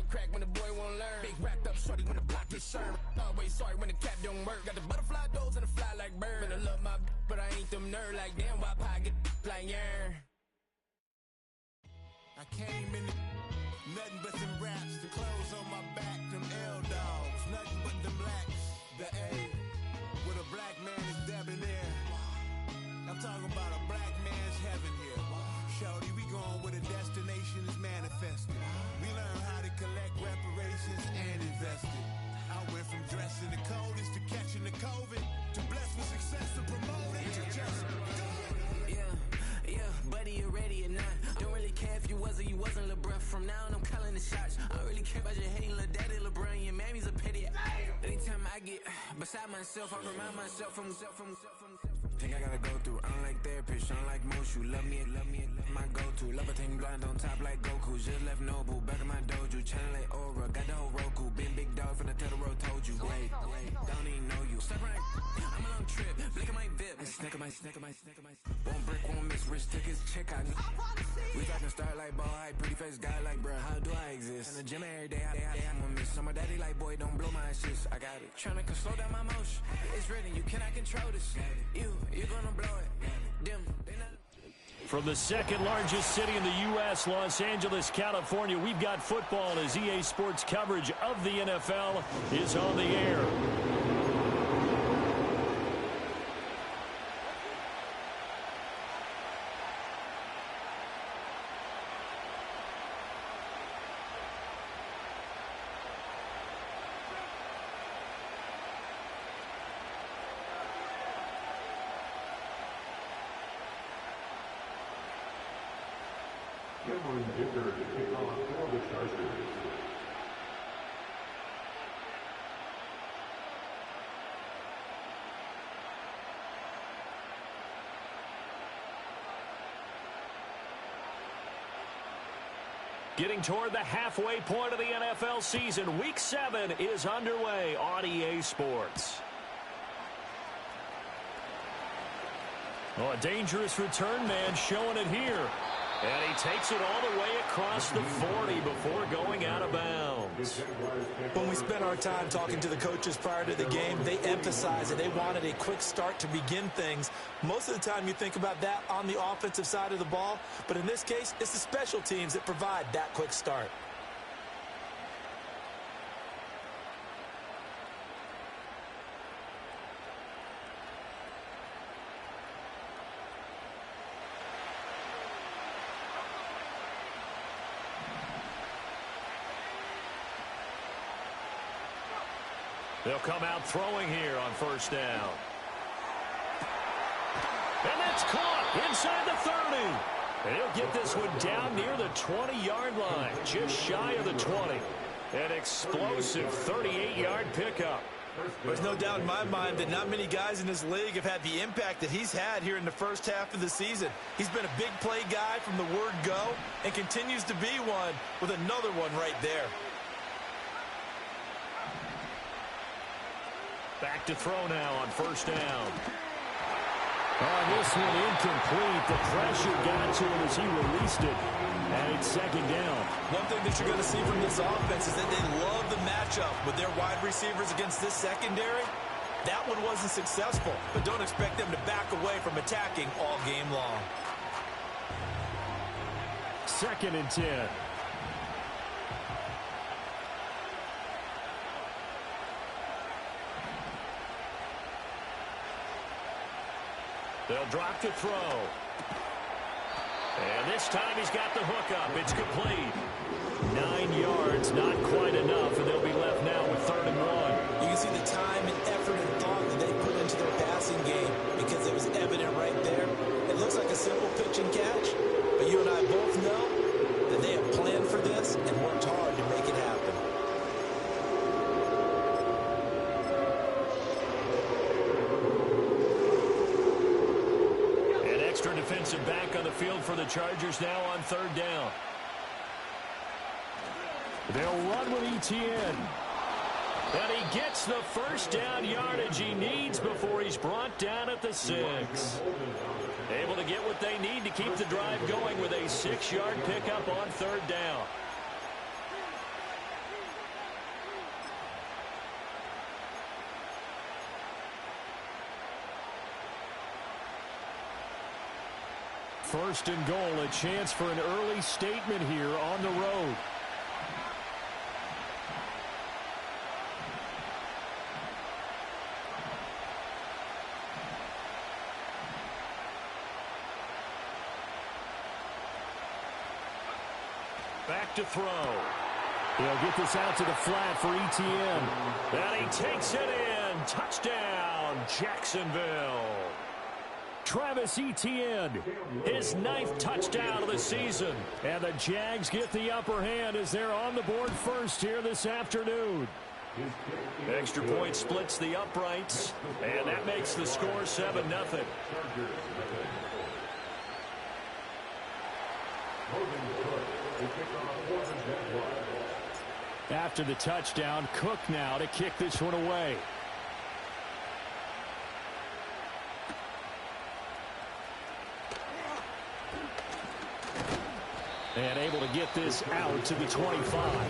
crack when the boy won't learn. Big wrapped up shorty when the block gets served. Always sorry when the cap don't work. Got the butterfly doors and the fly like bird. And I love my but I ain't them nerd like damn. Why pie get like yarn? I came in nothing but some raps. The clothes on my back, them L-dogs. Nothing but them blacks. The A with a black man is debonair. I'm talking about a black man's heaven here. Shorty, we going where the destination is manifested. We learn how to collect reparations and invest it. I went from dressing the coldest to catching the COVID to blessed with success to promote it to just go. Yeah, buddy, you ready or not? Don't really care if you was or you wasn't LeBron. From now on, I'm calling the shots. I don't really care about your hating little daddy LeBron. Your mammy's a pity. Anytime I get beside myself, I remind myself from. Think I gotta go through. I don't like therapists, I don't like most. You love me, my go-to. Love a thing blind on top like Goku. Just left Noble, back in my dojo. Channel like Aura, got the whole Roku. Been big dog from the Totoro, told you. Wait, don't even know you. Step right, I'm a long trip. Blink of my VIP. Snack of my. One brick, one miss. Rich took his check out. We talking start like ball hype. Pretty face guy like, bruh, how do I exist? In the gym every day, I'm a miss. Summer daddy like, boy, don't blow my assist. I got it. Tryna slow down my motion. It's written, you cannot control this. You gonna blow it. Dim, they not. From the second largest city in the U.S., Los Angeles, California, we've got football as EA Sports coverage of the NFL is on the air. Getting toward the halfway point of the NFL season, Week 7 is underway on EA Sports. Oh, a dangerous return man showing it here. And he takes it all the way across the 40 before going out of bounds. When we spent our time talking to the coaches prior to the game, they emphasized that they wanted a quick start to begin things. Most of the time you think about that on the offensive side of the ball, but in this case, it's the special teams that provide that quick start. They'll come out throwing here on first down. And that's caught inside the 30. He'll get this one down near the 20-yard line, just shy of the 20. An explosive 38-yard pickup. There's no doubt in my mind that not many guys in this league have had the impact that he's had here in the first half of the season. He's been a big play guy from the word go and continues to be one with another one right there. Back to throw now on first down. On this one incomplete. The pressure got to him as he released it. And it's second down. One thing that you're going to see from this offense is that they love the matchup with their wide receivers against this secondary. That one wasn't successful, but don't expect them to back away from attacking all game long. 2nd and 10. They'll drop to throw. And this time he's got the hook up. It's complete. 9 yards, not quite enough, and they'll be left now with 3rd and 1. You can see the time and effort and thought that they put into their passing game because it was evident right there. It looks like a simple pitch and catch, but you and I both know that they have planned for this and worked hard to make it happen. Defensive back on the field for the Chargers now on 3rd down. They'll run with Etienne. And he gets the first down yardage he needs before he's brought down at the 6. Able to get what they need to keep the drive going with a 6-yard pickup on 3rd down. First and goal, a chance for an early statement here on the road. Back to throw. He'll get this out to the flat for Etienne. And he takes it in. Touchdown, Jacksonville. Travis Etienne, his 9th touchdown of the season. And the Jags get the upper hand as they're on the board first here this afternoon. Extra point splits the uprights, and that makes the score 7-0. After the touchdown, Cook now to kick this one away. And able to get this out to the 25.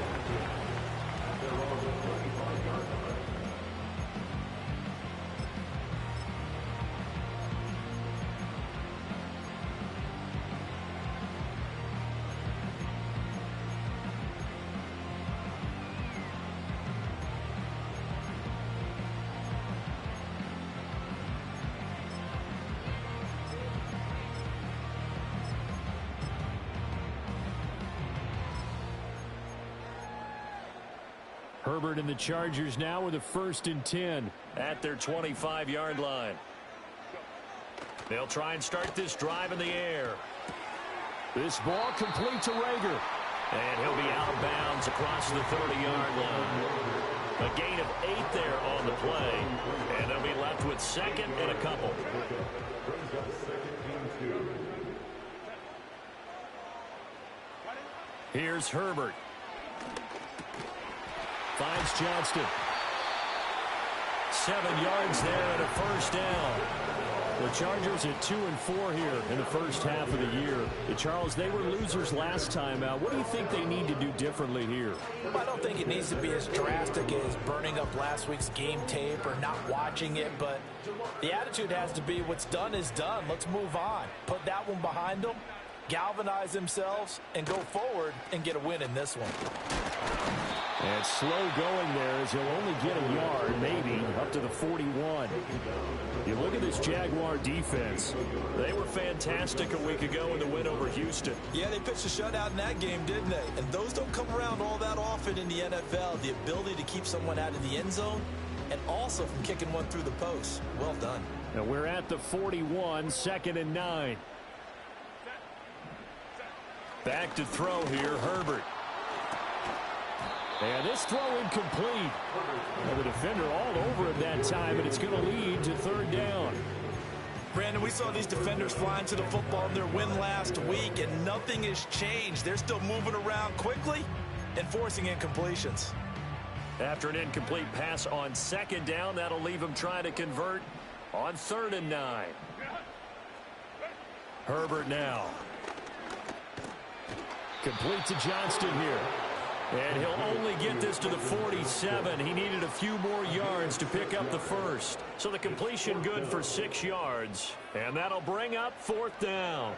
Herbert and the Chargers now with a 1st and 10 at their 25-yard line. They'll try and start this drive in the air. This ball complete to Rager. And he'll be out of bounds across the 30-yard line. A gain of 8 there on the play. And they'll be left with 2nd and a couple. Here's Herbert. Finds Johnston. 7 yards there and a 1st down. The Chargers at 2-4 here in the first half of the year. Charles, they were losers last time out. What do you think they need to do differently here? I don't think it needs to be as drastic as burning up last week's game tape or not watching it, but the attitude has to be what's done is done. Let's move on. Put that one behind them, galvanize themselves, and go forward and get a win in this one. And slow going there as he'll only get a yard, maybe, up to the 41. You look at this Jaguar defense. They were fantastic a week ago in the win over Houston. Yeah, they pitched a shutout in that game, didn't they? And those don't come around all that often in the NFL. The ability to keep someone out of the end zone and also from kicking one through the post. Well done. Now we're at the 41, 2nd and 9. Back to throw here, Herbert. And this throw incomplete. And the defender all over it that time, and it's going to lead to 3rd down. Brandon, we saw these defenders flying to the football in their win last week, and nothing has changed. They're still moving around quickly and forcing incompletions. After an incomplete pass on 2nd down, that'll leave them trying to convert on 3rd and 9. Herbert now. Complete to Johnston here. And he'll only get this to the 47. He needed a few more yards to pick up the 1st. So the completion good for 6 yards. And that'll bring up 4th down.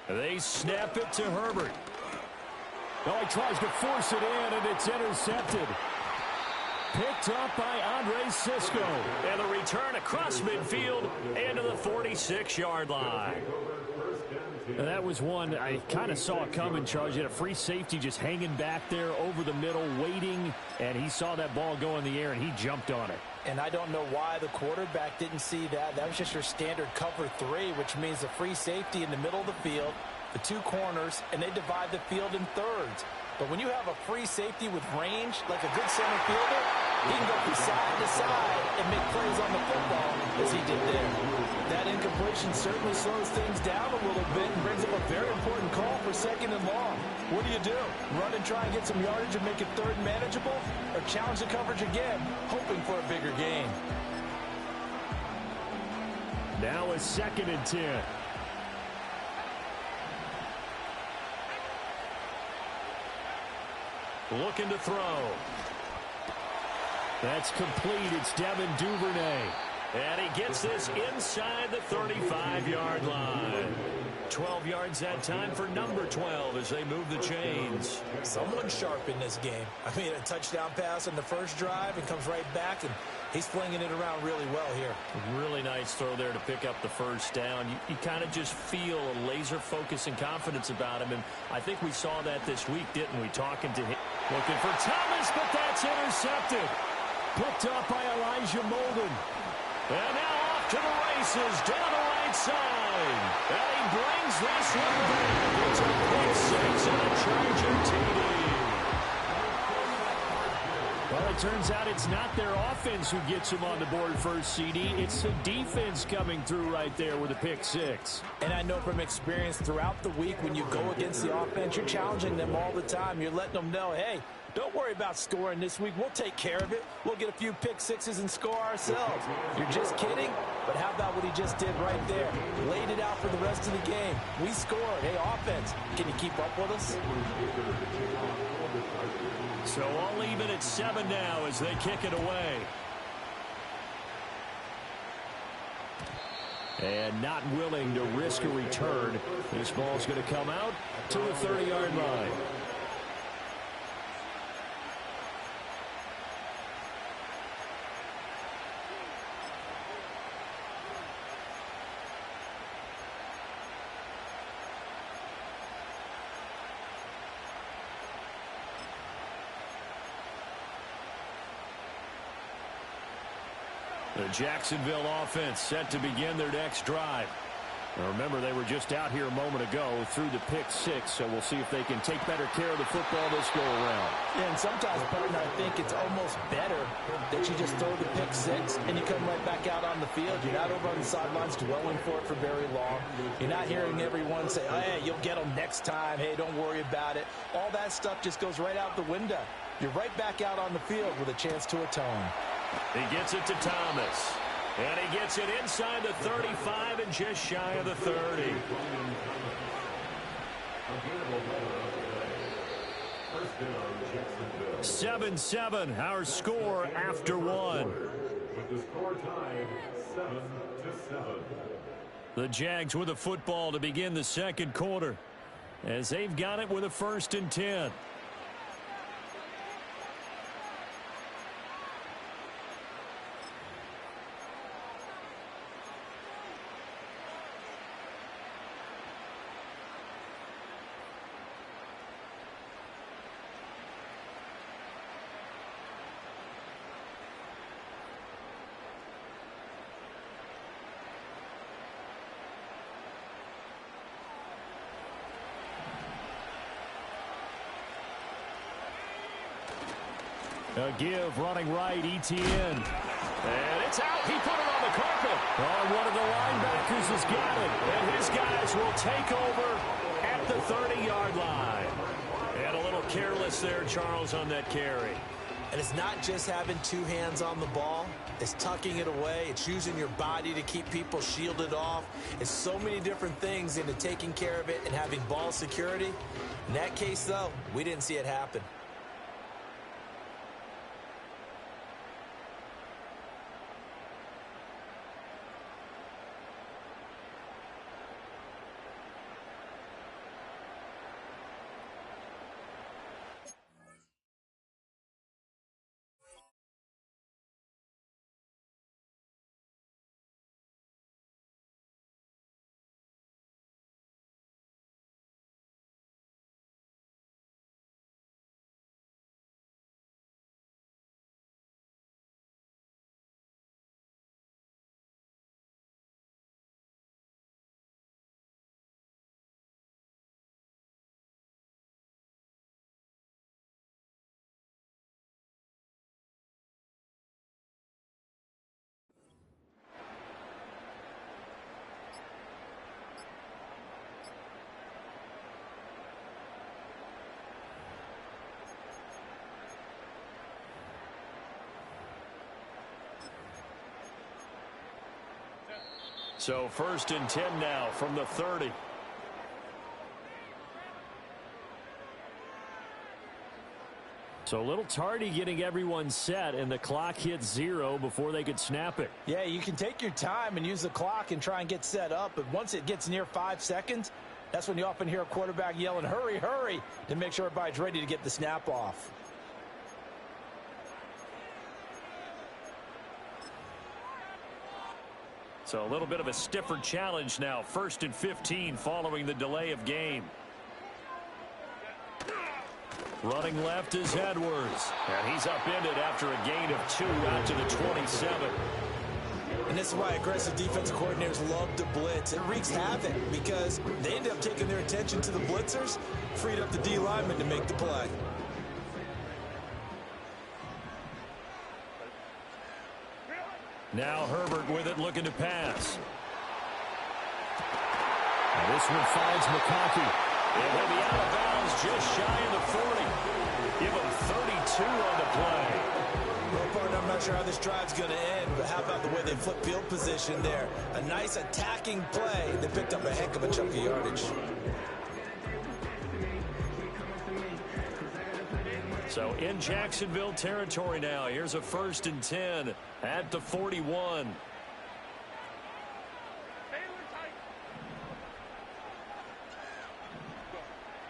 They snap it to Herbert. Oh, he tries to force it in, and it's intercepted. Picked up by Andre Cisco. And the return across midfield and to the 46-yard line. And that was one I kind of saw coming, Charles. You had a free safety just hanging back there over the middle, waiting, and he saw that ball go in the air, and he jumped on it. And I don't know why the quarterback didn't see that. That was just your standard cover 3, which means the free safety in the middle of the field, the 2 corners, and they divide the field in thirds. But when you have a free safety with range, like a good center fielder, He can go from side to side and make plays on the football as he did there. That incompletion certainly slows things down a little bit and brings up a very important call for 2nd and long. What do? Run and try and get some yardage and make it 3rd and manageable? Or challenge the coverage again, hoping for a bigger gain? Now a 2nd and 10. Looking to throw. That's complete. It's Devin Duvernay. And he gets this inside the 35-yard line. 12 yards that time for number 12 as they move the chains. Someone sharp in this game. I mean, a touchdown pass on the first drive and comes right back, and he's flinging it around really well here. Really nice throw there to pick up the first down. You kind of just feel a laser focus and confidence about him, and I think we saw that this week, didn't we? Talking to him. Looking for Thomas, but that's intercepted. Picked up by Elijah Molden. And now off to the races down the right side. And he brings this one back. It's a pick 6 and a Charger TD. Well, it turns out it's not their offense who gets them on the board first, CD. It's the defense coming through right there with a pick 6. And I know from experience throughout the week when you go against the offense, you're challenging them all the time. You're letting them know, hey, don't worry about scoring this week. We'll take care of it. We'll get a few pick 6s and score ourselves. You're just kidding? But how about what he just did right there? Laid it out for the rest of the game. We scored. Hey, offense, can you keep up with us? So I'll leave it at 7 now as they kick it away. And not willing to risk a return. This ball's going to come out to the 30-yard line. The Jacksonville offense set to begin their next drive. Now remember, they were just out here a moment ago through the pick 6, so we'll see if they can take better care of the football this go around. Yeah, and sometimes, partner, I think it's almost better that you just throw the pick 6 and you come right back out on the field. You're not over on the sidelines dwelling for it for very long. You're not hearing everyone say, oh, hey, you'll get them next time. Hey, don't worry about it. All that stuff just goes right out the window. You're right back out on the field with a chance to atone. He gets it to Thomas. And he gets it inside the 35 and just shy of the 30. 7-7, our score after 1. The Jags with a football to begin the second quarter as they've got it with a 1st and 10. A give, running right, ETN. And it's out. He put it on the carpet. Oh, one of the linebackers has got it. And his guys will take over at the 30-yard line. And a little careless there, Charles, on that carry. And it's not just having 2 hands on the ball. It's tucking it away. It's using your body to keep people shielded off. It's so many different things into taking care of it and having ball security. In that case, though, we didn't see it happen. So 1st and 10 now from the 30. So a little tardy getting everyone set, and the clock hit 0 before they could snap it. Yeah, you can take your time and use the clock and try and get set up, but once it gets near 5 seconds, that's when you often hear a quarterback yelling, hurry, hurry, to make sure everybody's ready to get the snap off. So a little bit of a stiffer challenge now. 1st and 15 following the delay of game. Running left is Edwards. And he's upended after a gain of 2 out to the 27. And this is why aggressive defensive coordinators love to blitz. It wreaks havoc because they end up taking their attention to the blitzers, freed up the D lineman to make the play. Now Herbert with it, looking to pass. And this one finds McConkey. It will be out of bounds just shy of the 40. Give him 32 on the play. Well, partner, I'm not sure how this drive's going to end, but how about the way they flip field position there? A nice attacking play. They picked up a heck of a chunk of yardage. So in Jacksonville territory now. Here's a 1st and 10 at the 41.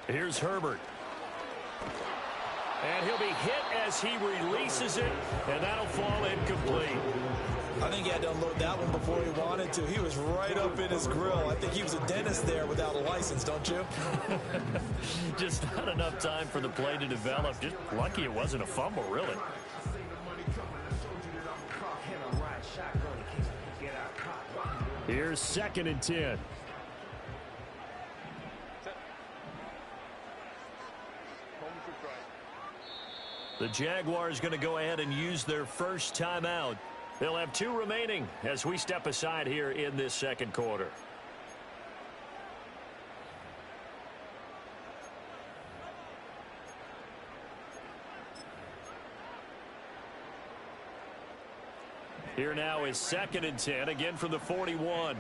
Here's Herbert. And he'll be hit as he releases it, and that'll fall incomplete. I think he had to unload that one before he wanted to. He was right up in his grill. I think he was a dentist there without a license, don't you? Just not enough time for the play to develop. Just lucky it wasn't a fumble, really. Here's 2nd and 10. The Jaguars going to go ahead and use their first timeout. They'll have 2 remaining as we step aside here in this 2nd quarter. Here now is 2nd and 10, again from the 41.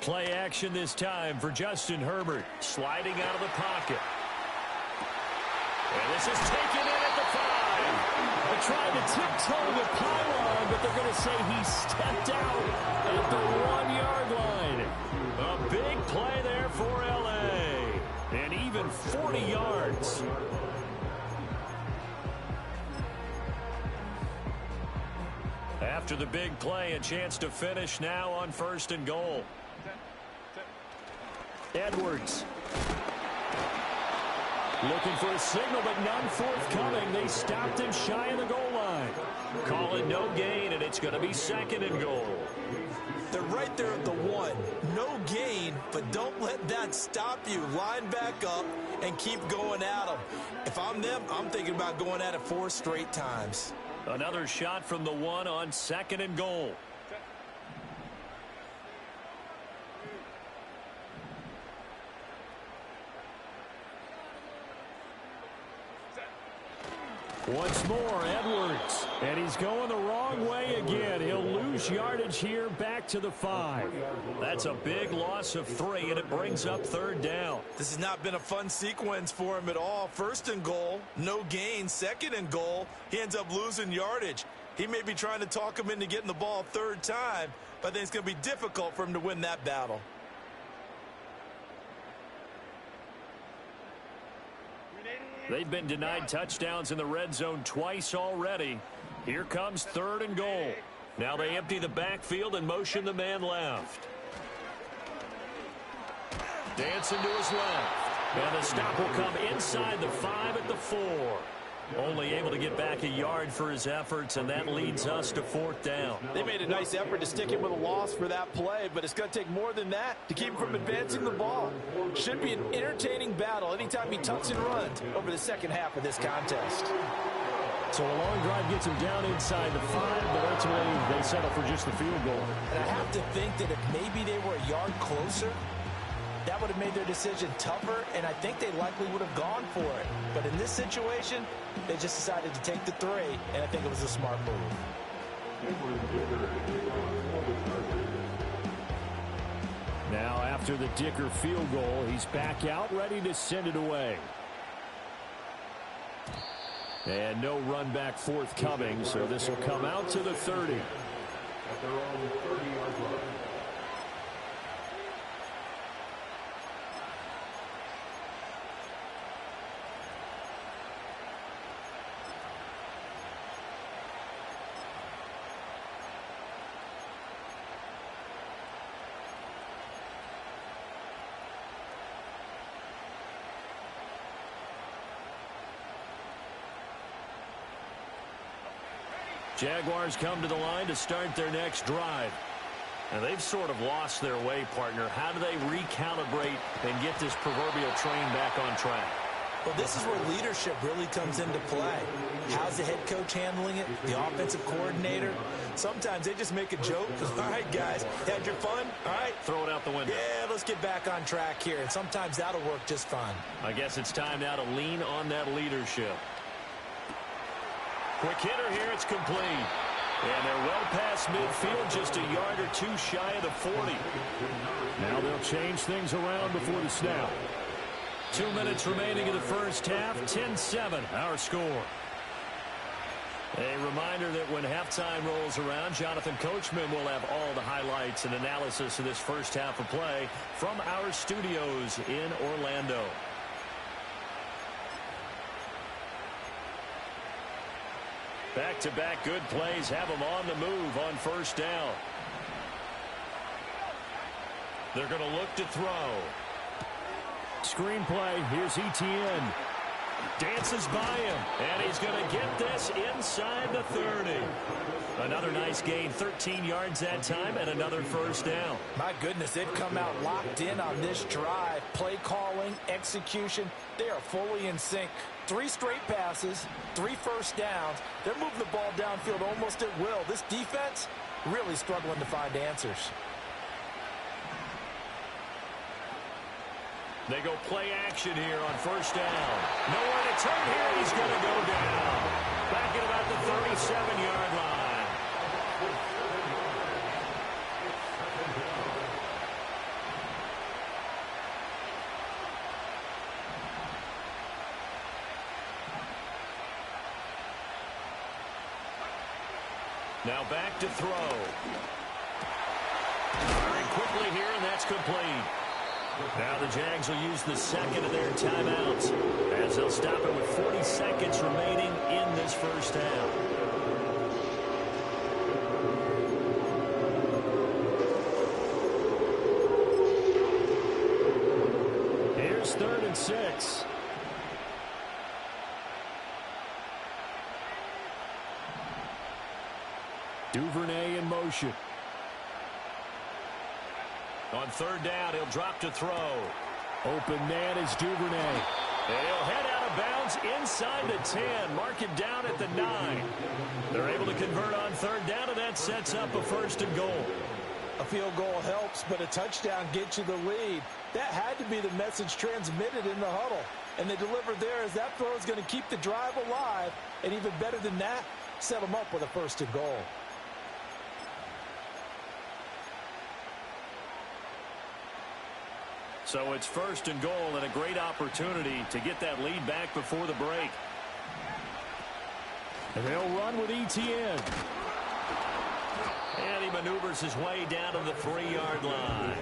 Play action this time for Justin Herbert, sliding out of the pocket. And this is taken in at the 5. They're trying to tiptoe the pylon, but they're going to say he stepped out at the 1-yard line. A big play there for L.A. And even 40 yards. After the big play, a chance to finish now on 1st and goal. Edwards. Looking for a signal, but none forthcoming. They stopped him shy of the goal line. Call it no gain, and it's going to be 2nd and goal. They're right there at the 1. No gain, but don't let that stop you. Line back up and keep going at them. If I'm them, I'm thinking about going at it 4 straight times. Another shot from the 1 on 2nd and goal. Once more, Edwards. And he's going the wrong way again. He'll lose yardage here back to the 5. That's a big loss of 3, and it brings up 3rd down. This has not been a fun sequence for him at all. 1st and goal, no gain. 2nd and goal, he ends up losing yardage. He may be trying to talk him into getting the ball 3rd time, but I think it's going to be difficult for him to win that battle. They've been denied touchdowns in the red zone twice already. Here comes 3rd and goal. Now they empty the backfield and motion the man left. Dancing to his left. And the stop will come inside the 5 at the 4. Only able to get back a yard for his efforts, and that leads us to 4th down. They made a nice effort to stick him with a loss for that play, but it's going to take more than that to keep him from advancing the ball. Should be an entertaining battle anytime he tucks and runs over the 2nd half of this contest. So a long drive gets him down inside the 5, but ultimately they settle for just the field goal. And I have to think that if maybe they were a yard closer, that would have made their decision tougher, and I think they likely would have gone for it. But in this situation, they just decided to take the 3, and I think it was a smart move. Now after the Dicker field goal, he's back out, ready to send it away. And no run back forthcoming, so this will come out to the 30. At their own 30-yard line. Jaguars come to the line to start their next drive. And they've sort of lost their way, partner. How do they recalibrate and get this proverbial train back on track? Well, this is where leadership really comes into play. How's the head coach handling it? The offensive coordinator? Sometimes they just make a joke. All right, guys, had your fun? All right. Throw it out the window. Yeah, let's get back on track here. And sometimes that'll work just fine. I guess it's time now to lean on that leadership. Quick hitter here, it's complete. And they're well past midfield, just a yard or two shy of the 40. Now they'll change things around before the snap. 2 minutes remaining in the first half, 10-7, our score. A reminder that when halftime rolls around, Jonathan Coachman will have all the highlights and analysis of this first half of play from our studios in Orlando. Back-to-back good plays have them on the move on first down. They're going to look to throw. Screenplay, here's Etienne. Dances by him, and he's going to get this inside the 30. Another nice gain, 13 yards that time, and another first down. My goodness, they've come out locked in on this drive. Play calling, execution, they are fully in sync. 3 straight passes, 3 first downs. They're moving the ball downfield almost at will. This defense really struggling to find answers. They go play action here on first down. Nowhere to turn here. He's going to go down. Back at about the 37-yard line. Now back to throw. Firing quickly here, and that's complete. Now the Jags will use the second of their timeouts as they'll stop it with 40 seconds remaining in this first half. Here's 3rd and 6. Duvernay in motion. On 3rd down, he'll drop to throw. Open man is Duvernay. And he'll head out of bounds inside the 10. Mark it down at the 9. They're able to convert on 3rd down, and that sets up a 1st and goal. A field goal helps, but a touchdown gets you the lead. That had to be the message transmitted in the huddle. And they delivered there as that throw is going to keep the drive alive. And even better than that, set them up with a 1st and goal. So it's 1st and goal and a great opportunity to get that lead back before the break. And they'll run with Etienne. And he maneuvers his way down to the 3-yard line.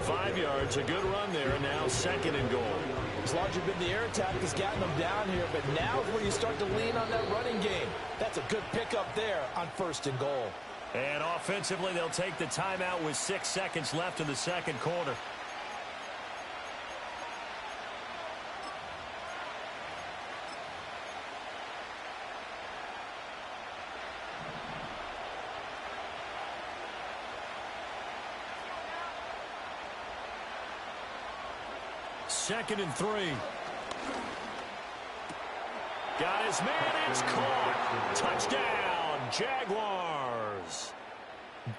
5 yards, a good run there, and now 2nd and goal. As long as you've been the air attack has gotten them down here, but now is where you start to lean on that running game. That's a good pickup there on 1st and goal. And offensively, they'll take the timeout with 6 seconds left in the second quarter. Second and 3. Got his man, it's caught. Touchdown, Jaguars.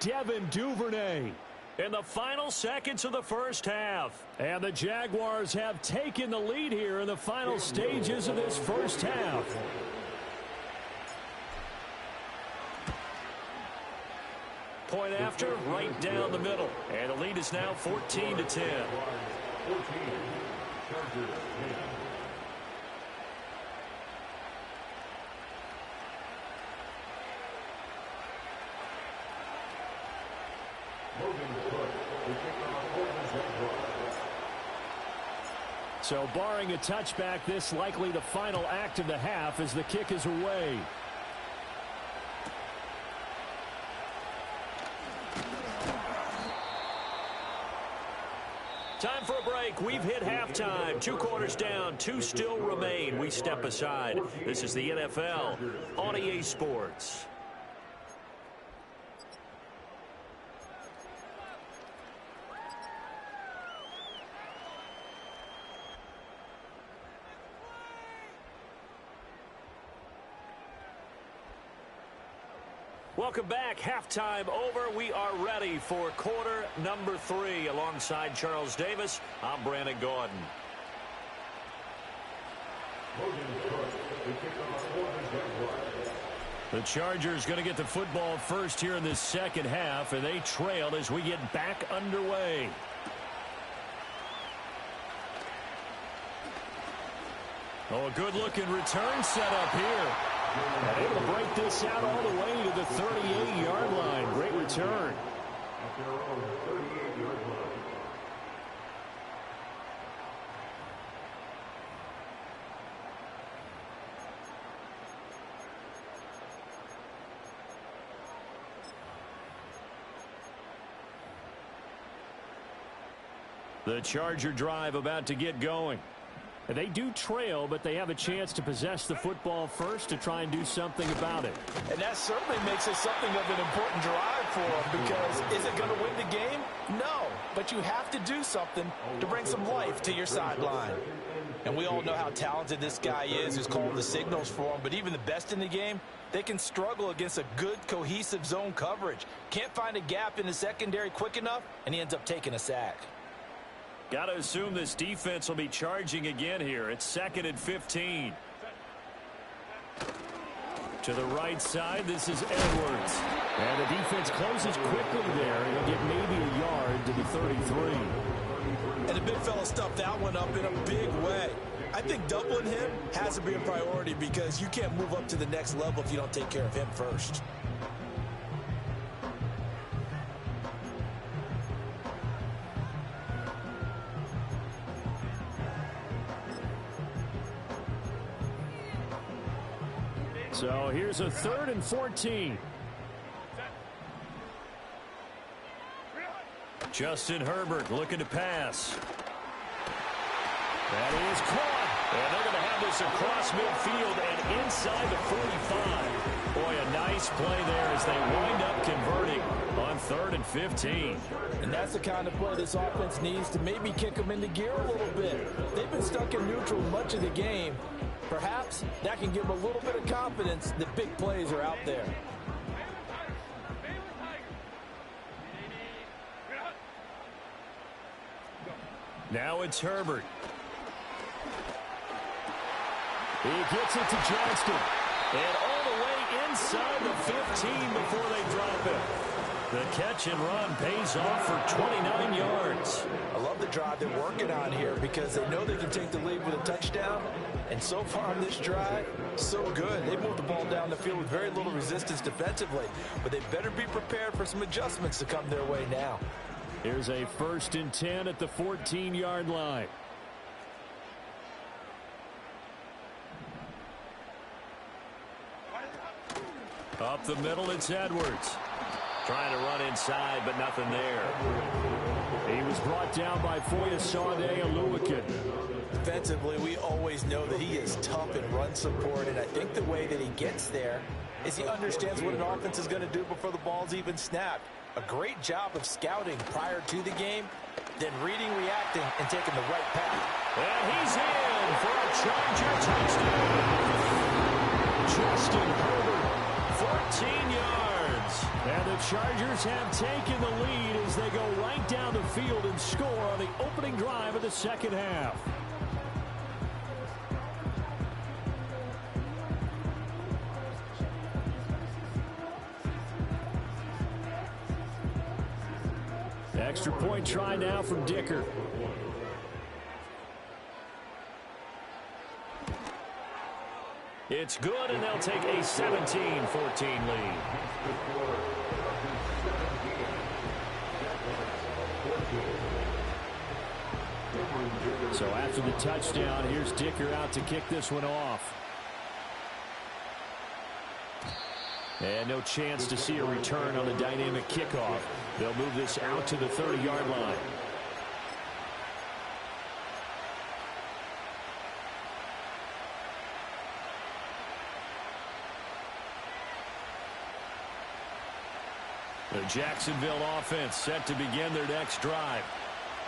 Devin Duvernay in the final seconds of the first half. And the Jaguars have taken the lead here in the final stages of this first half. Point after, right down the middle. And the lead is now 14-10. 14, Chargers 10. So barring a touchback, this likely the final act of the half as the kick is away. Time for a break. We've hit halftime. 2 quarters down. 2 still remain. We step aside. This is the NFL on EA Sports. Welcome back. Halftime over. We are ready for quarter number 3. Alongside Charles Davis, I'm Brandon Gordon. The Chargers going to get the football first here in this second half, and they trail as we get back underway. Oh, a good-looking return set up here. And able to break this out all the way to the 38-yard line. Great return. The Charger drive about to get going. They do trail, but they have a chance to possess the football first to try and do something about it. And that certainly makes it something of an important drive for them, because is it going to win the game? No, but you have to do something to bring some life to your sideline. And we all know how talented this guy is who's calling the signals for him, but even the best in the game, they can struggle against a good, cohesive zone coverage. Can't find a gap in the secondary quick enough, and he ends up taking a sack. Got to assume this defense will be charging again here. It's 2nd and 15. To the right side, this is Edwards. And the defense closes quickly there. He'll get maybe a yard to the 33. And the big fella stuffed that one up in a big way. I think doubling him has to be a priority, because you can't move up to the next level if you don't take care of him first. So here's a 3rd and 14. Justin Herbert looking to pass. That is caught. And they're going to have this across midfield and inside the 45. Boy, a nice play there as they wind up converting on 3rd and 15. And that's the kind of play this offense needs to maybe kick them into gear a little bit. They've been stuck in neutral much of the game. Perhaps that can give them a little bit of confidence that big plays are out there. Now it's Herbert. He gets it to Johnston. And all the way inside the 15 before they drop it. The catch and run pays off for 29 yards. I love the drive they're working on here, because they know they can take the lead with a touchdown. And so far on this drive, so good. They moved the ball down the field with very little resistance defensively. But they better be prepared for some adjustments to come their way now. Here's a 1st and 10 at the 14-yard line. Up the middle, it's Edwards. Trying to run inside, but nothing there. He was brought down by Foyesade Oluwakin. Defensively, we always know that he is tough in run support, and I think the way that he gets there is he understands what an offense is going to do before the ball's even snapped. A great job of scouting prior to the game, then reading, reacting, and taking the right path. And he's in for a Charger touchdown. Justin Herbert, 14 yards. And the Chargers have taken the lead as they go right down the field and score on the opening drive of the second half. Extra point try now from Dicker. It's good, and they'll take a 17-14 lead. So after the touchdown, here's Dicker out to kick this one off. And no chance to see a return on the dynamic kickoff. They'll move this out to the 30-yard line. The Jacksonville offense set to begin their next drive.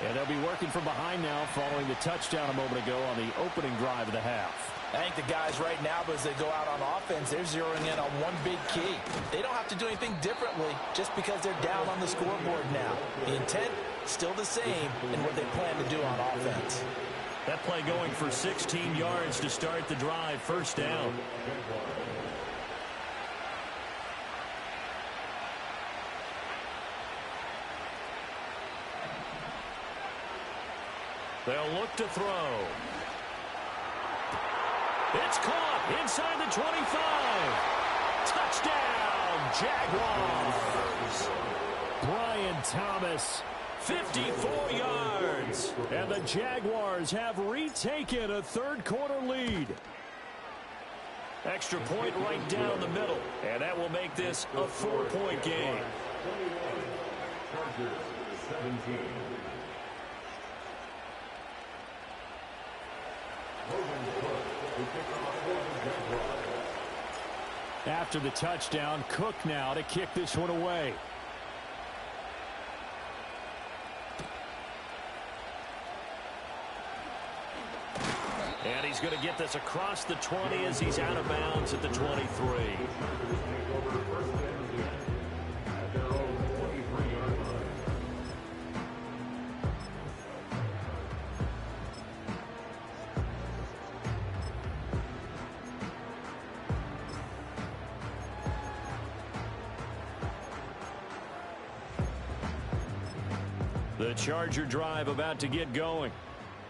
And they'll be working from behind now following the touchdown a moment ago on the opening drive of the half. I think the guys right now, as they go out on offense, they're zeroing in on one big key. They don't have to do anything differently just because they're down on the scoreboard now. The intent, still the same in what they plan to do on offense. That play going for 16 yards to start the drive, first down. They'll look to throw. It's caught inside the 25. Touchdown, Jaguars. Brian Thomas, 54 yards. And the Jaguars have retaken a third-quarter lead. Extra point right down the middle. And that will make this a 4-point game. Chargers, 17. After the touchdown, Cook now to kick this one away. And he's going to get this across the 20 as he's out of bounds at the 23. The Charger drive about to get going.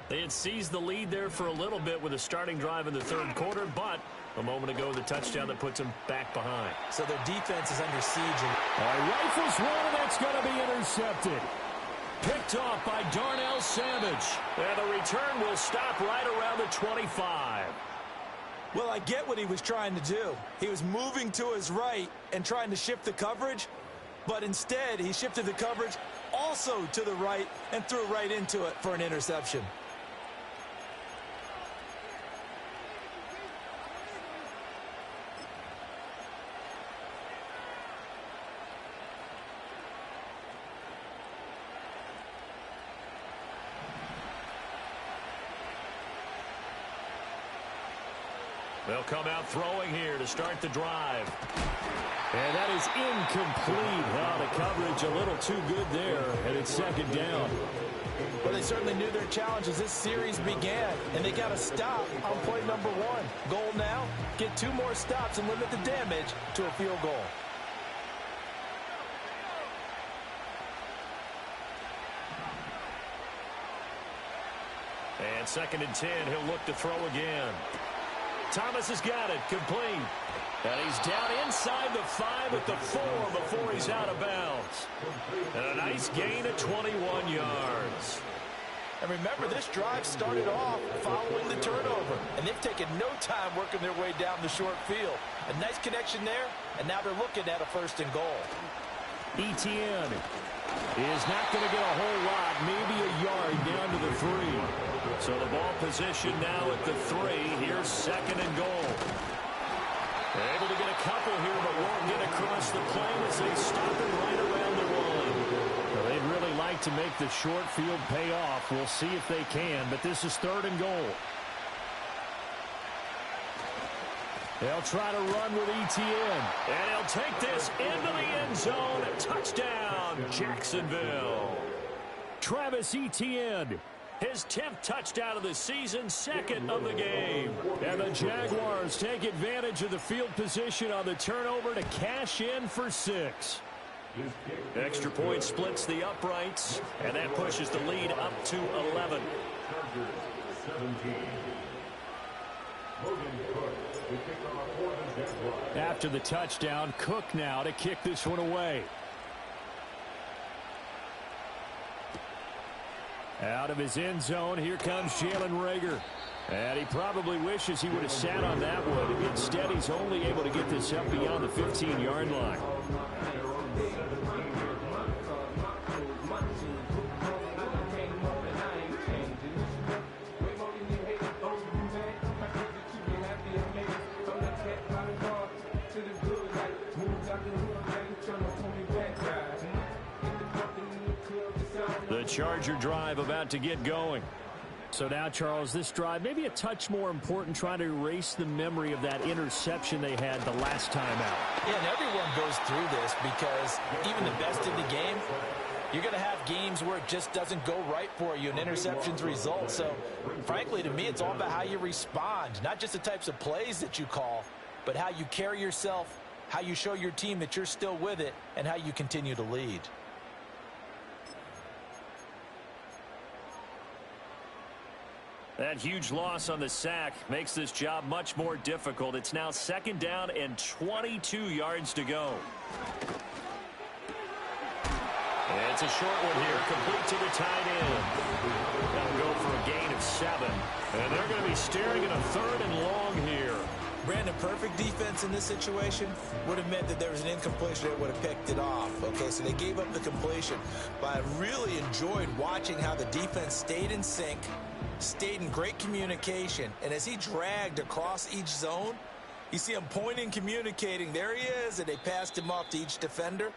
They had seized the lead there for a little bit with a starting drive in the third quarter, but a moment ago the touchdown that puts them back behind. So their defense is under siege. Rifles one, and that's going to be intercepted. Picked off by Darnell Savage. And the return will stop right around the 25. Well, I get what he was trying to do. He was moving to his right and trying to shift the coverage, but instead he shifted the coverage also to the right and threw right into it for an interception. They'll come out throwing here to start the drive. And that is incomplete. Now the coverage a little too good there, and it's second down. Well, they certainly knew their challenge as this series began, and they got to stop on play number one. Goal now, get 2 more stops and limit the damage to a field goal. And second and 10, he'll look to throw again. Thomas has got it, complete. And he's down inside the 5 at the 4 before he's out of bounds. And a nice gain of 21 yards. And remember, this drive started off following the turnover, and they've taken no time working their way down the short field. A nice connection there, and now they're looking at a 1st and goal. Etienne is not going to get a whole lot, maybe a yard down to the 3. So the ball position now at the 3. Here's second and goal. Able to get a couple here, but won't get across the plane as they stop it right around the 1. Well, they'd really like to make the short field pay off. We'll see if they can, but this is 3rd and goal. They'll try to run with Etienne. And he'll take this into the end zone. Touchdown, Jacksonville. Travis Etienne. His 10th touchdown of the season, 2nd of the game. And the Jaguars take advantage of the field position on the turnover to cash in for 6. Extra point splits the uprights, and that pushes the lead up to 11. Chargers 17. Logan Cook to kick off for the Jaguars. After the touchdown, Cook now to kick this one away. Out of his end zone, here comes Jalen Reagor. And he probably wishes he would have sat on that one. Instead, he's only able to get this up beyond the 15-yard line. The Charger drive about to get going. So now, Charles, this drive maybe a touch more important, trying to erase the memory of that interception they had the last time out. Yeah, and everyone goes through this because even the best in the game, you're going to have games where it just doesn't go right for you and interceptions result. So, frankly, to me, it's all about how you respond, not just the types of plays that you call, but how you carry yourself, how you show your team that you're still with it, and how you continue to lead. That huge loss on the sack makes this job much more difficult. It's now 2nd down and 22 yards to go. It's a short one here, complete to the tight end. That'll go for a gain of 7. And they're going to be staring at a 3rd and long here. Brandon, perfect defense in this situation would have meant that there was an incompletion that would have picked it off. Okay, so they gave up the completion. But I really enjoyed watching how the defense stayed in sync, stayed in great communication, and as he dragged across each zone, you see him pointing, communicating. There he is, and they passed him off to each defender.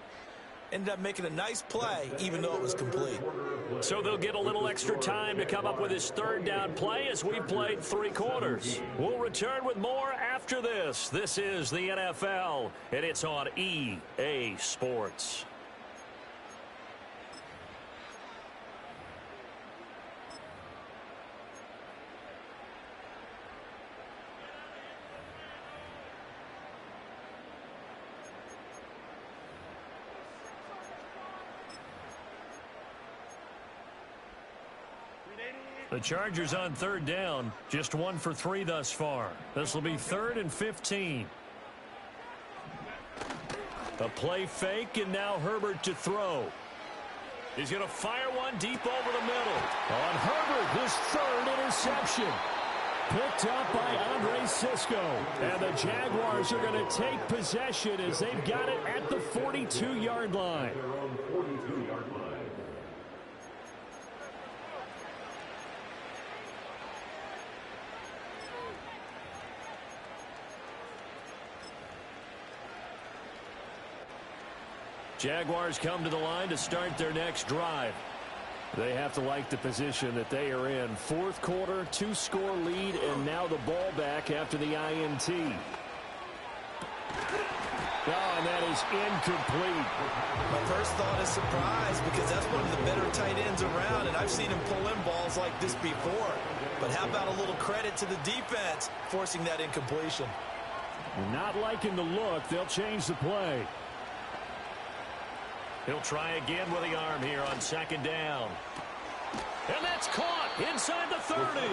Ended up making a nice play, even though it was complete. So they'll get a little extra time to come up with his 3rd down play as we played 3 quarters. We'll return with more after this. This is the NFL, and it's on EA Sports. The Chargers on 3rd down, just 1 for 3 thus far. This will be 3rd and 15. A play fake, and now Herbert to throw. He's going to fire one deep over the middle. On Herbert, his 3rd interception. Picked up by Andre Sisco. And the Jaguars are going to take possession as they've got it at the 42-yard line. They're on 42-yard line. Jaguars come to the line to start their next drive. They have to like the position that they are in. 4th quarter, 2-score lead, and now the ball back after the INT. Oh, and that is incomplete. My first thought is surprise because that's one of the better tight ends around, and I've seen him pull in balls like this before. But how about a little credit to the defense forcing that incompletion? Not liking the look. They'll change the play. He'll try again with the arm here on 2nd down. And that's caught inside the 30.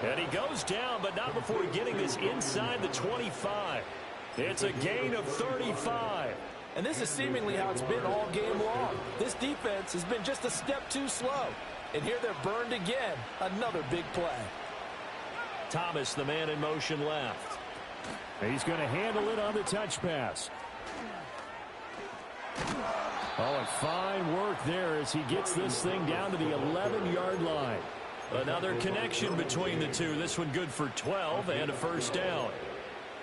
And he goes down, but not before getting this inside the 25. It's a gain of 35. And this is seemingly how it's been all game long. This defense has been just a step too slow. And here they're burned again. Another big play. Thomas, the man in motion left. He's going to handle it on the touch pass. Oh, and fine work there as he gets this thing down to the 11-yard line. Another connection between the two. This one good for 12 and a 1st down.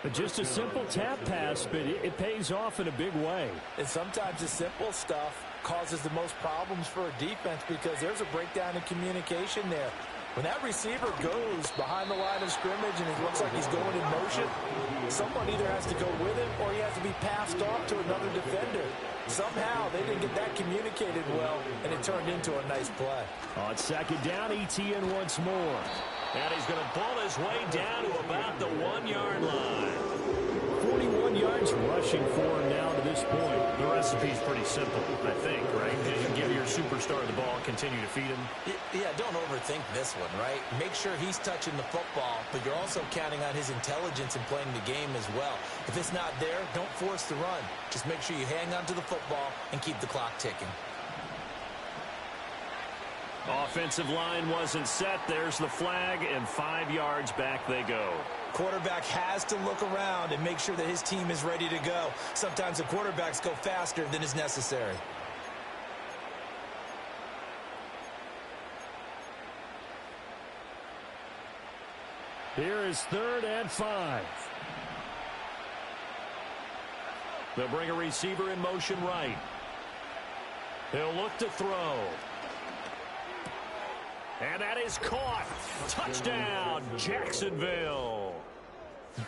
But just a simple tap pass, but it pays off in a big way. And sometimes the simple stuff causes the most problems for a defense because there's a breakdown in communication there. When that receiver goes behind the line of scrimmage and it looks like he's going in motion, someone either has to go with him or he has to be passed off to another defender. Somehow they didn't get that communicated well, and it turned into a nice play. On 2nd down, ETN once more. And he's going to pull his way down to about the 1-yard line. 41 7 yards rushing for him now to this point. The recipe's pretty simple, I think, right? You give your superstar the ball, continue to feed him. Yeah, don't overthink this one, right? Make sure he's touching the football, but you're also counting on his intelligence in playing the game as well. If it's not there, don't force the run. Just make sure you hang on to the football and keep the clock ticking. Offensive line wasn't set. There's the flag, and 5 yards back they go. Quarterback has to look around and make sure that his team is ready to go. Sometimes the quarterbacks go faster than is necessary. Here is 3rd and 5. They'll bring a receiver in motion right. He'll look to throw. And that is caught. Touchdown, Jacksonville.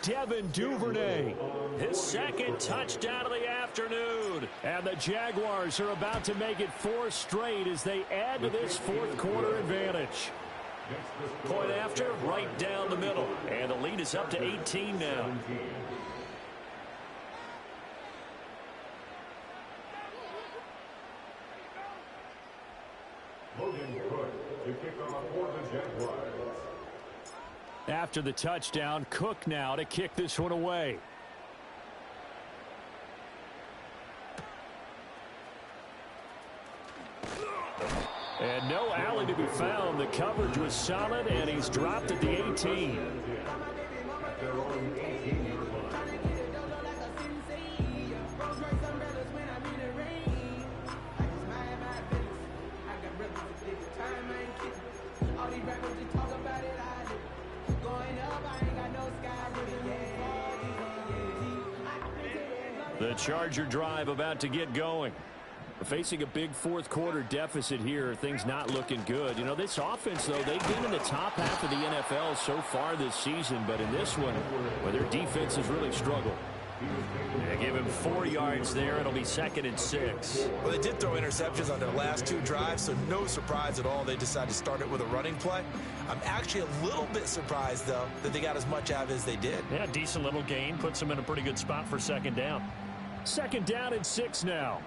Devin Duvernay, his 2nd touchdown of the afternoon. And the Jaguars are about to make it 4 straight as they add to this 4th quarter advantage. Point after, right down the middle. And the lead is up to 18 now. After the touchdown, Cook now to kick this one away. And no alley to be found. The coverage was solid, and he's dropped at the 18. The Charger drive about to get going. We're facing a big 4th quarter deficit here. Things not looking good. You know, this offense, though, they've been in the top half of the NFL so far this season. But in this one, where their defense has really struggled. They give him 4 yards there. It'll be 2nd and 6. Well, they did throw interceptions on their last 2 drives, so no surprise at all they decided to start it with a running play. I'm actually a little bit surprised, though, that they got as much out of it as they did. Yeah, decent little gain. Puts them in a pretty good spot for 2nd down. 2nd down and 6 now.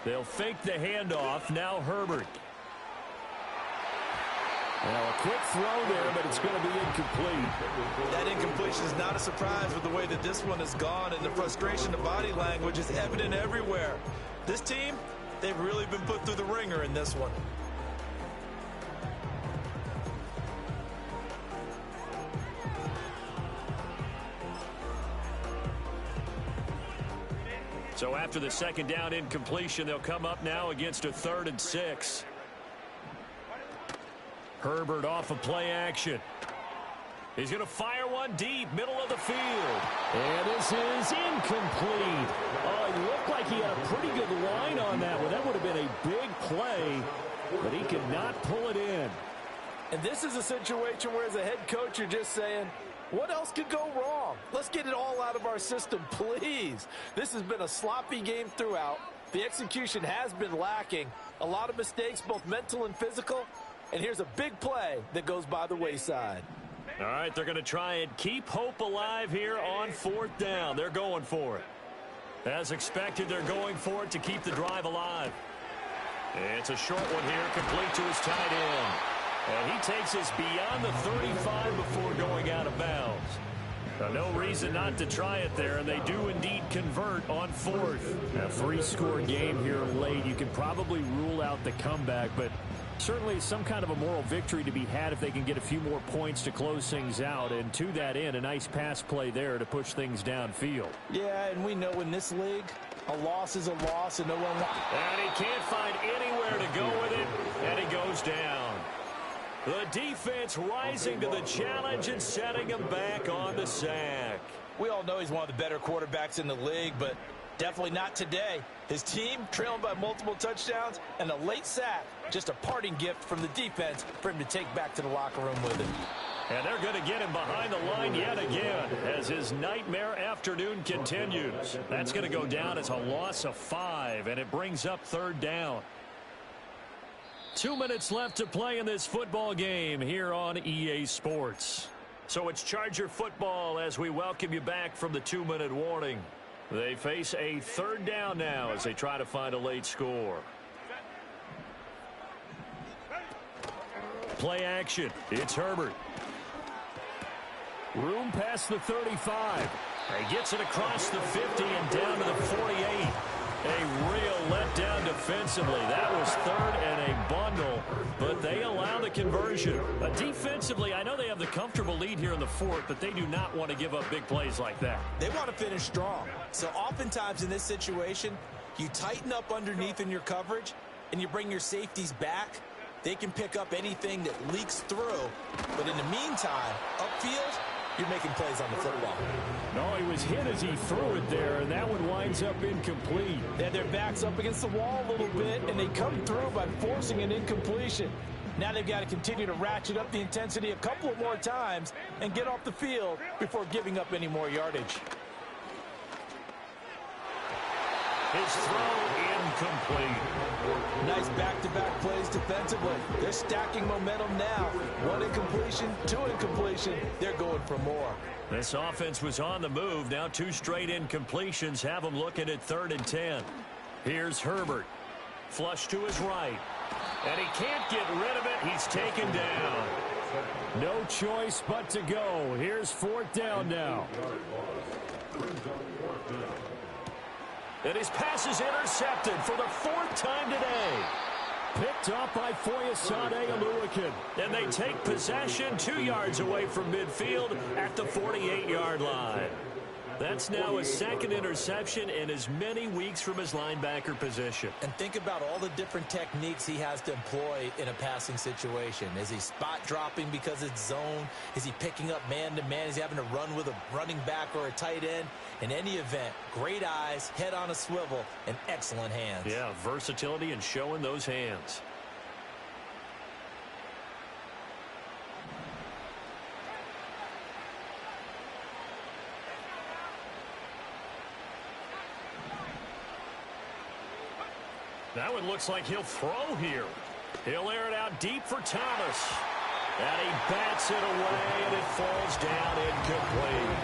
They'll fake the handoff. Now Herbert. Now a quick throw there, but it's going to be incomplete. That incompletion is not a surprise with the way that this one has gone, and the frustration, the body language is evident everywhere. This team, they've really been put through the ringer in this one. So after the 2nd down incompletion, they'll come up now against a 3rd and 6. Herbert off of play action. He's going to fire one deep, middle of the field. And this is incomplete. Oh, he looked like he had a pretty good line on that one. That would have been a big play, but he could not pull it in. And this is a situation where as a head coach, you're just saying, what else could go wrong? Let's get it all out of our system, please. This has been a sloppy game throughout. The execution has been lacking. A lot of mistakes, both mental and physical. And here's a big play that goes by the wayside. All right, they're going to try and keep hope alive here on 4th down. They're going for it. As expected, they're going for it to keep the drive alive. It's a short one here, complete to his tight end. And he takes us beyond the 35 before going out of bounds. No reason not to try it there, and they do indeed convert on 4th. A 3-score game here late. You can probably rule out the comeback, but certainly some kind of a moral victory to be had if they can get a few more points to close things out. And to that end, a nice pass play there to push things downfield. Yeah, and we know in this league, a loss is a loss, and no one... And he can't find anywhere to go with it, and he goes down. The defense rising to the challenge and setting him back on the sack. We all know he's one of the better quarterbacks in the league, but definitely not today. His team trailing by multiple touchdowns and a late sack. Just a parting gift from the defense for him to take back to the locker room with him. And they're going to get him behind the line yet again as his nightmare afternoon continues. That's going to go down as a loss of 5, and it brings up 3rd down. 2 minutes left to play in this football game here on EA Sports. So it's Charger football as we welcome you back from the 2-minute warning. They face a third down now as they try to find a late score. Play action. It's Herbert. Room past the 35. He gets it across the 50 and down to the 48. A real letdown defensively. That was third and a bundle, but they allow the conversion. Defensively, I know they have the comfortable lead here in the fourth, but they do not want to give up big plays like that. They want to finish strong. So oftentimes in this situation, you tighten up underneath in your coverage, and you bring your safeties back. They can pick up anything that leaks through, but in the meantime, upfield, you're making plays on the football. No, he was hit as he threw it there, and that one winds up incomplete. They had their backs up against the wall a little bit, and they come through by forcing an incompletion. Now they've got to continue to ratchet up the intensity a couple of more times and get off the field before giving up any more yardage. His throw incomplete. Nice back-to-back plays defensively. They're stacking momentum now. One incompletion, two incompletion. They're going for more. This offense was on the move. Now 2 straight incompletions have them looking at 3rd and 10. Here's Herbert. Flush to his right. And he can't get rid of it. He's taken down. No choice but to go. Here's 4th down now. And his pass is intercepted for the 4th time today. Picked up by Foyesade Oluwakin. And they take possession 2 yards away from midfield at the 48-yard line. That's now his 2nd interception in as many weeks from his linebacker position. And think about all the different techniques he has to employ in a passing situation. Is he spot dropping because it's zone? Is he picking up man-to-man? Is he having to run with a running back or a tight end? In any event, great eyes, head on a swivel, and excellent hands. Yeah, versatility and showing those hands. That one looks like he'll throw here. He'll air it out deep for Thomas. And he bats it away, and it falls down incomplete.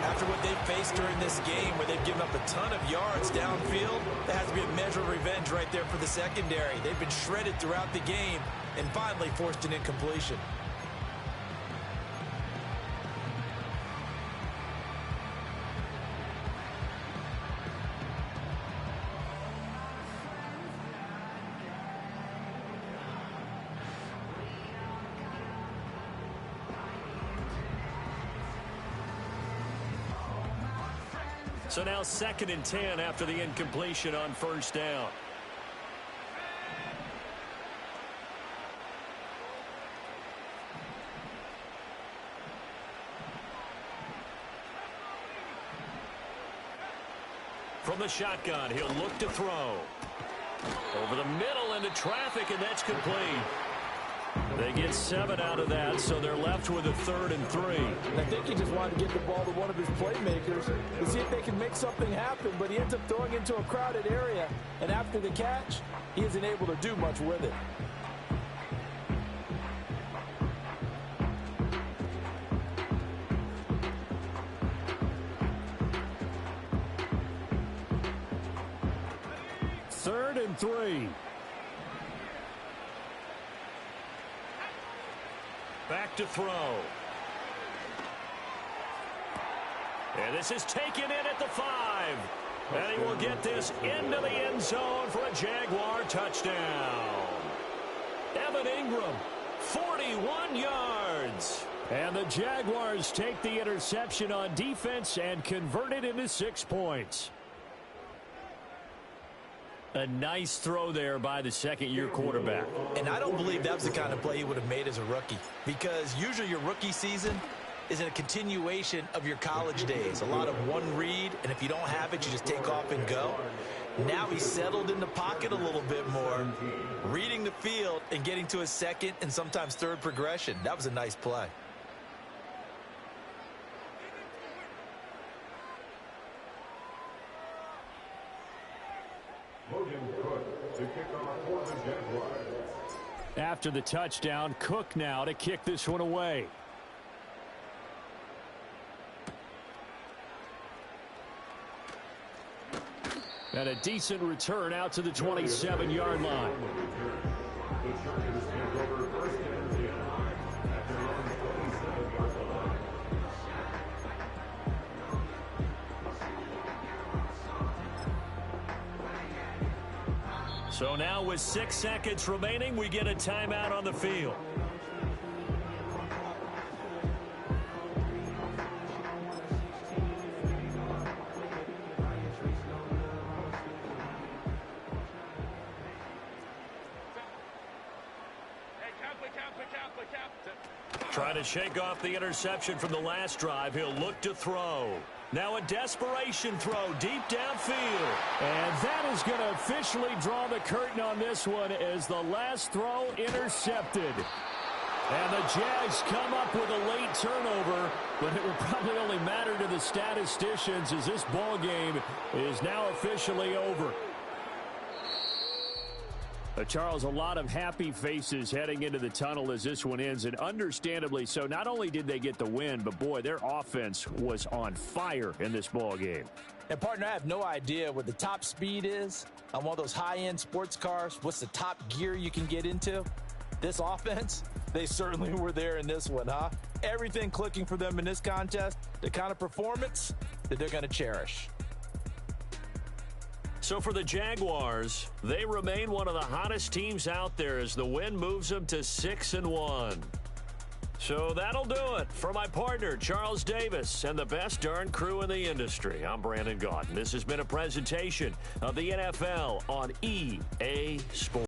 After what they've faced during this game, where they've given up a ton of yards downfield, there has to be a measure of revenge right there for the secondary. They've been shredded throughout the game and finally forced an incompletion. So now 2nd and 10 after the incompletion on 1st down. From the shotgun, he'll look to throw. Over the middle into traffic, and that's complete. They get 7 out of that, so they're left with a 3rd and 3. I think he just wanted to get the ball to one of his playmakers to see if they can make something happen, but he ends up throwing into a crowded area, and after the catch, he isn't able to do much with it. Third and 3. Back to throw. And this is taken in at the 5. And he will get this into the end zone for a Jaguar touchdown. Evan Ingram, 41 yards. And the Jaguars take the interception on defense and convert it into 6 points. A nice throw there by the 2nd-year quarterback. And I don't believe that was the kind of play he would have made as a rookie, because usually your rookie season is a continuation of your college days. A lot of one read, and if you don't have it, you just take off and go. Now he's settled in the pocket a little bit more, reading the field and getting to his 2nd and sometimes 3rd progression. That was a nice play. After the touchdown, Cook now to kick this one away. And a decent return out to the 27-yard line. The Chargers take over first and 10 at their own 27-yard line. So now with 6 seconds remaining, we get a timeout on the field. Trying to shake off the interception from the last drive. He'll look to throw. Now a desperation throw deep downfield. And that is going to officially draw the curtain on this one as the last throw intercepted. And the Jags come up with a late turnover, but it will probably only matter to the statisticians as this ball game is now officially over. Charles, a lot of happy faces heading into the tunnel as this one ends, and understandably so. Not only did they get the win, but, boy, their offense was on fire in this ball game. And, partner, I have no idea what the top speed is on one of those high-end sports cars. What's the top gear you can get into? This offense, they certainly were there in this one, huh? Everything clicking for them in this contest, the kind of performance that they're going to cherish. So for the Jaguars, they remain one of the hottest teams out there as the win moves them to 6-1. So that'll do it for my partner, Charles Davis, and the best darn crew in the industry. I'm Brandon Gaudin. This has been a presentation of the NFL on EA Sports.